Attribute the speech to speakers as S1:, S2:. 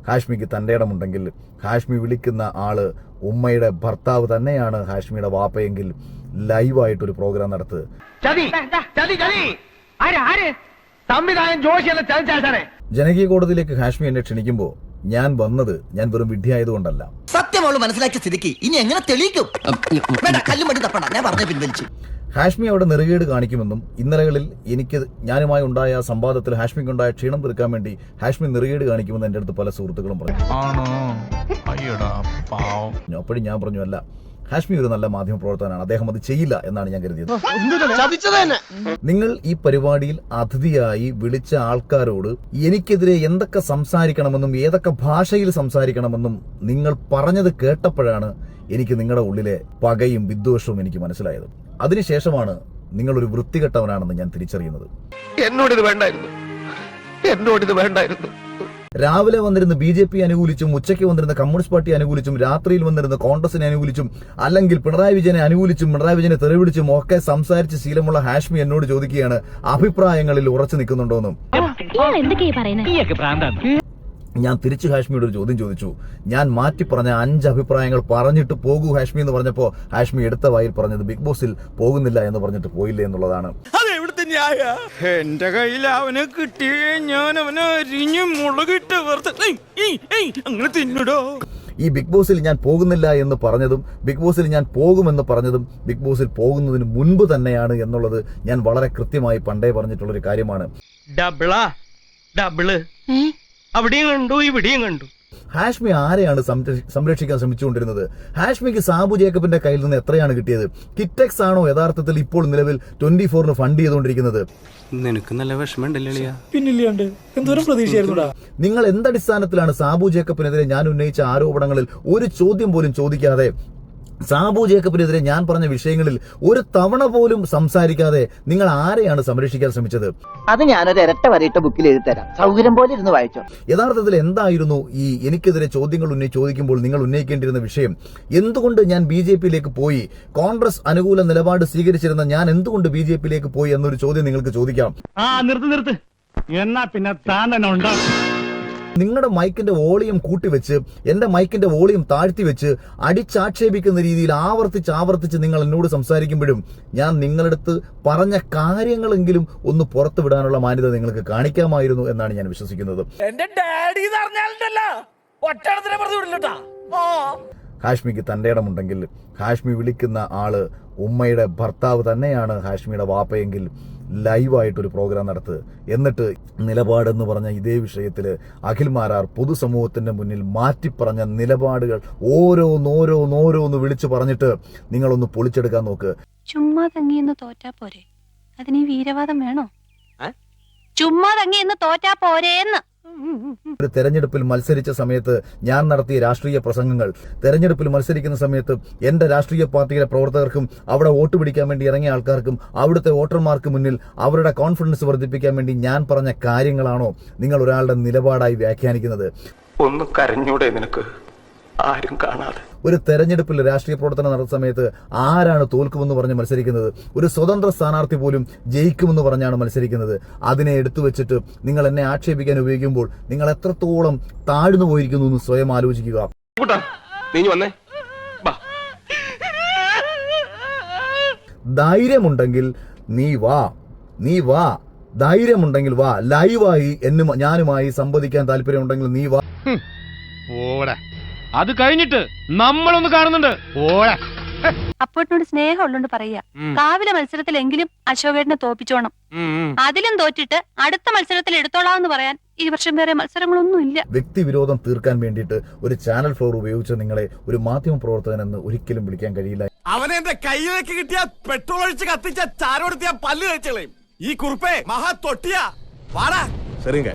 S1: ഹാഷ്മിക്ക് തൻ്റെ ഇടമുണ്ടെങ്കിൽ ഹാഷ്മി വിളിക്കുന്ന ആള് ഉമ്മയുടെ ഭർത്താവ് തന്നെയാണ് ഹാഷ്മിയുടെ വാപ്പയെങ്കിൽ ലൈവായിട്ടൊരു പ്രോഗ്രാം നടത്തുക. ജനകീയ കോടതിയിലേക്ക് ഹാഷ്മി എന്നെ ക്ഷണിക്കുമ്പോൾ ഞാൻ വന്നത് ഞാൻ വെറും വിഡ്ഢിയായതുകൊണ്ടല്ല.
S2: സത്യമോള് മനസ്സിലാക്കിയ സ്ഥിതിക്ക് ഇനി എങ്ങനെ തെളിയിക്കും? ഞാൻ പറഞ്ഞ പിൻവലിച്ചു.
S1: ഹാഷ്മി അവിടെ നെറുകേട് കാണിക്കുമെന്നും ഇന്നലകളിൽ ഞാനുമായി ഉണ്ടായ സംവാദത്തിൽ ഹാഷ്മിക്ക് ഉണ്ടായ ക്ഷീണം തീർക്കാൻ വേണ്ടി ഹാഷ്മി നെറുകേട് കാണിക്കുമെന്ന് എൻ്റെ അടുത്ത് പല സുഹൃത്തുക്കളും പറഞ്ഞു. അപ്പോഴും ഞാൻ പറഞ്ഞു, അല്ല, ഹാഷ്മി ഒരു നല്ല മാധ്യമ പ്രവർത്തകനാണ്, അദ്ദേഹം അത് ചെയ്യില്ല എന്നാണ് ഞാൻ കരുതിയത്. നിങ്ങൾ ഈ പരിപാടിയിൽ അതിഥിയായി വിളിച്ച ആൾക്കാരോട് എനിക്കെതിരെ എന്തൊക്കെ സംസാരിക്കണമെന്നും ഏതൊക്കെ ഭാഷയിൽ സംസാരിക്കണമെന്നും നിങ്ങൾ പറഞ്ഞത് കേട്ടപ്പോഴാണ് എനിക്ക് നിങ്ങളുടെ ഉള്ളിലെ പകയും വിദ്വേഷവും എനിക്ക് മനസ്സിലായത്. അതിനുശേഷമാണ് നിങ്ങളൊരു വൃത്തികെട്ടവനാണെന്ന് ഞാൻ തിരിച്ചറിയുന്നത്.
S3: എന്നോടിത് വേണ്ടായിരുന്നു.
S1: രാവിലെ വന്നിരുന്ന് BJP അനുകൂലിച്ചും ഉച്ചയ്ക്ക് വന്നിരുന്ന കമ്മ്യൂണിസ്റ്റ് പാർട്ടി അനുകൂലിച്ചും രാത്രിയിൽ വന്നിരുന്ന കോൺഗ്രസിനെ അനുകൂലിച്ചും അല്ലെങ്കിൽ പിണറായി വിജയനെ അനുകൂലിച്ചും പിണറായി വിജയനെ തെറിവിളിച്ചും ഒക്കെ സംസാരിച്ച് ശീലമുള്ള ഹാഷ്മി എന്നോട് ചോദിക്കുകയാണ് അഭിപ്രായങ്ങളിൽ ഉറച്ചു നിൽക്കുന്നുണ്ടോന്നും. ഞാൻ തിരിച്ച് ഹാഷ്മിയോട് ഒരു ചോദ്യം ചോദിച്ചു. ഞാൻ മാറ്റി പറഞ്ഞ 5 അഭിപ്രായങ്ങൾ പറഞ്ഞിട്ട് പോകൂ ഹാഷ്മി എന്ന് പറഞ്ഞപ്പോ ഹാഷ്മി എടുത്ത വായിൽ പറഞ്ഞത് ബിഗ് ബോസിൽ പോകുന്നില്ല എന്ന് പറഞ്ഞിട്ട് പോയില്ലേ എന്നുള്ളതാണ്.
S4: എന്റെ കയ്യിൽ അവനെ കിട്ടിയേ ഞാൻ അവനെ അരിഞ്ഞു മുളകിട്ട് അങ്ങനെ തിന്നിടോ.
S1: ഈ ബിഗ് ബോസിൽ ഞാൻ പോകുന്നില്ല എന്ന് പറഞ്ഞതും ബിഗ് ബോസിൽ ഞാൻ പോകുമെന്ന് പറഞ്ഞതും ബിഗ് ബോസിൽ പോകുന്നതിന് മുൻപ് തന്നെയാണ് എന്നുള്ളത് ഞാൻ വളരെ കൃത്യമായി പണ്ടേ പറഞ്ഞിട്ടുള്ളൊരു കാര്യമാണ്.
S4: ഡബിള് അവിടെയും കണ്ടു ഇവിടെയും കണ്ടു.
S1: ഹാഷ്മി ആരെയാണ് സംരക്ഷിക്കാൻ ശ്രമിച്ചുകൊണ്ടിരുന്നത്? ഹാഷ്മിക്ക് സാബു ജേക്കബിന്റെ കയ്യിൽ നിന്ന് എത്രയാണ് കിട്ടിയത്? കിറ്റെക്സ് ആണോ യഥാർത്ഥത്തിൽ ഇപ്പോൾ നിലവിൽ 24 ഫണ്ട് ചെയ്തുകൊണ്ടിരിക്കുന്നത്?
S4: നിനക്ക് നല്ല വിഷമമുണ്ടല്ലേ?
S5: പിന്നില്ലാണ്ട് എന്തോരം പ്രതീക്ഷയായിരുന്നു.
S1: നിങ്ങൾ എന്തടിസ്ഥാനത്തിലാണ് സാബു ജേക്കബിനെതിരെ ഞാൻ ഉന്നയിച്ച ആരോപണങ്ങളിൽ ഒരു ചോദ്യം പോലും ചോദിക്കാതെ, സാബു ജേക്കബിനെതിരെ ഞാൻ പറഞ്ഞ വിഷയങ്ങളിൽ ഒരു തവണ പോലും സംസാരിക്കാതെ നിങ്ങൾ ആരെയാണ് സംരക്ഷിക്കാൻ ശ്രമിച്ചത്?
S2: അത് ഞാനൊരു ഇരട്ട വരയിട്ട ബുക്കിൽ എഴുതി തരാം, സൗകര്യം പോലെ ഇരുന്ന് വായിച്ചോ.
S1: യഥാർത്ഥത്തിൽ എന്തായിരുന്നു ഈ എനിക്കെതിരെ ചോദ്യങ്ങൾ ചോദിക്കുമ്പോൾ നിങ്ങൾ ഉന്നയിക്കേണ്ടിരുന്ന വിഷയം? എന്തുകൊണ്ട് ഞാൻ BJPയിലേക്ക് പോയി? കോൺഗ്രസ് അനുകൂല നിലപാട് സ്വീകരിച്ചിരുന്ന ഞാൻ എന്തുകൊണ്ട് BJPയിലേക്ക് പോയി എന്നൊരു ചോദ്യം നിങ്ങൾക്ക് ചോദിക്കാം.
S5: നിർത്ത് എന്നാ പിന്നെ താൻ തന്നെ ഉണ്ടാവും.
S1: നിങ്ങളുടെ മൈക്കിന്റെ വോളിയം കൂട്ടിവെച്ച് എന്റെ മൈക്കിന്റെ വോളിയം താഴ്ത്തി വെച്ച് അടിച്ചാക്ഷേപിക്കുന്ന രീതിയിൽ ആവർത്തിച്ച് നിങ്ങൾ എന്നോട് സംസാരിക്കുമ്പോഴും ഞാൻ നിങ്ങളടുത്ത് പറഞ്ഞ കാര്യങ്ങളെങ്കിലും ഒന്ന് പുറത്തു വിടാനുള്ള മാന്യത നിങ്ങൾക്ക് കാണിക്കാമായിരുന്നു എന്നാണ് ഞാൻ വിശ്വസിക്കുന്നത്. ഹാഷ്മിക്ക് തൻ്റെ ഇടമുണ്ടെങ്കിൽ ഹാഷ്മി വിളിക്കുന്ന ആള് ഉമ്മയുടെ ഭർത്താവ് തന്നെയാണ് ഹാഷ്മിയുടെ വാപ്പയെങ്കിൽ ലൈവായിട്ടൊരു പ്രോഗ്രാം നടത്തുക. എന്നിട്ട് നിലപാടെന്ന് പറഞ്ഞ ഇതേ വിഷയത്തിൽ അഖിൽ മാരാർ പൊതുസമൂഹത്തിന്റെ മുന്നിൽ മാറ്റിപ്പറഞ്ഞ നിലപാടുകൾ ഓരോന്നോരോന്ന് വിളിച്ചു പറഞ്ഞിട്ട് നിങ്ങളൊന്ന് പൊളിച്ചെടുക്കാൻ നോക്ക്.
S6: ചുമ്മാ തങ്ങിയെന്ന് തോറ്റാ പോരെ, അതിന് വീരവാദം വേണോ? ചുമ്മാ തങ്ങിയെന്ന് തോറ്റാ പോരേന്ന്.
S1: ഒരു തെരഞ്ഞെടുപ്പിൽ മത്സരിച്ച സമയത്ത് ഞാൻ നടത്തിയ രാഷ്ട്രീയ പ്രസംഗങ്ങൾ, തെരഞ്ഞെടുപ്പിൽ മത്സരിക്കുന്ന സമയത്ത് എന്റെ രാഷ്ട്രീയ പാർട്ടിയിലെ പ്രവർത്തകർക്കും അവിടെ വോട്ട് പിടിക്കാൻ വേണ്ടി ഇറങ്ങിയ ആൾക്കാർക്കും അവിടുത്തെ വോട്ടർമാർക്ക് മുന്നിൽ അവരുടെ കോൺഫിഡൻസ് വർദ്ധിപ്പിക്കാൻ വേണ്ടി ഞാൻ പറഞ്ഞ കാര്യങ്ങളാണോ നിങ്ങൾ ഒരാളുടെ നിലപാടായി വ്യാഖ്യാനിക്കുന്നത്?
S3: ഒന്ന് കരഞ്ഞൂടെ നിനക്ക്? ആരും കാണാതെ
S1: ഒരു തെരഞ്ഞെടുപ്പിൽ രാഷ്ട്രീയ പ്രവർത്തനം നടത്തുന്ന സമയത്ത് ആരാണ് തോൽക്കുമെന്ന് പറഞ്ഞ് മത്സരിക്കുന്നത്? ഒരു സ്വതന്ത്ര സ്ഥാനാർത്ഥി പോലും ജയിക്കുമെന്ന് പറഞ്ഞാണ് മത്സരിക്കുന്നത്. അതിനെ എടുത്തു വെച്ചിട്ട് നിങ്ങൾ എന്നെ ആക്ഷേപിക്കാൻ ഉപയോഗിക്കുമ്പോൾ നിങ്ങൾ എത്രത്തോളം താഴ്ന്നു പോയിരിക്കുന്നു എന്ന് സ്വയം ആലോചിക്കുക. ധൈര്യമുണ്ടെങ്കിൽ നീ വാ, ധൈര്യമുണ്ടെങ്കിൽ വാ, ലൈവായി ഞാനുമായി സംവദിക്കാൻ താല്പര്യമുണ്ടെങ്കിൽ നീ വാ.
S4: അത് കഴിഞ്ഞിട്ട് നമ്മളൊന്ന് കാണുന്നുണ്ട്.
S6: അപ്പോട്ടിനോട് സ്നേഹം ഉള്ളോണ്ട് പറയാ, കാവിലെ മത്സരത്തിലെങ്കിലും അശോകേട്ടനെ തോപ്പിച്ചോണം. അതിലും തോറ്റിട്ട് അടുത്ത മത്സരത്തിൽ എടുത്തോളാന്ന് പറയാൻ ഈ വർഷം വേറെ മത്സരങ്ങളൊന്നും ഇല്ല.
S1: വ്യക്തിവിരോധം തീർക്കാൻ വേണ്ടിയിട്ട് ഒരു ചാനൽ ഫ്ലോർ ഉപയോഗിച്ച് നിങ്ങളെ ഒരു മാധ്യമ പ്രവർത്തകൻ എന്ന് ഒരിക്കലും വിളിക്കാൻ കഴിയില്ല.
S7: അവനെ എന്റെ കയ്യിലേക്ക് കിട്ടിയ പെട്രോൾ ഒഴിച്ച് കത്തിച്ച ചാരോടുത്തിയ പല്ല് കഴിച്ചളയും. ഈ കുറുപ്പേ മഹാ തൊട്ടിയാ വാടാ.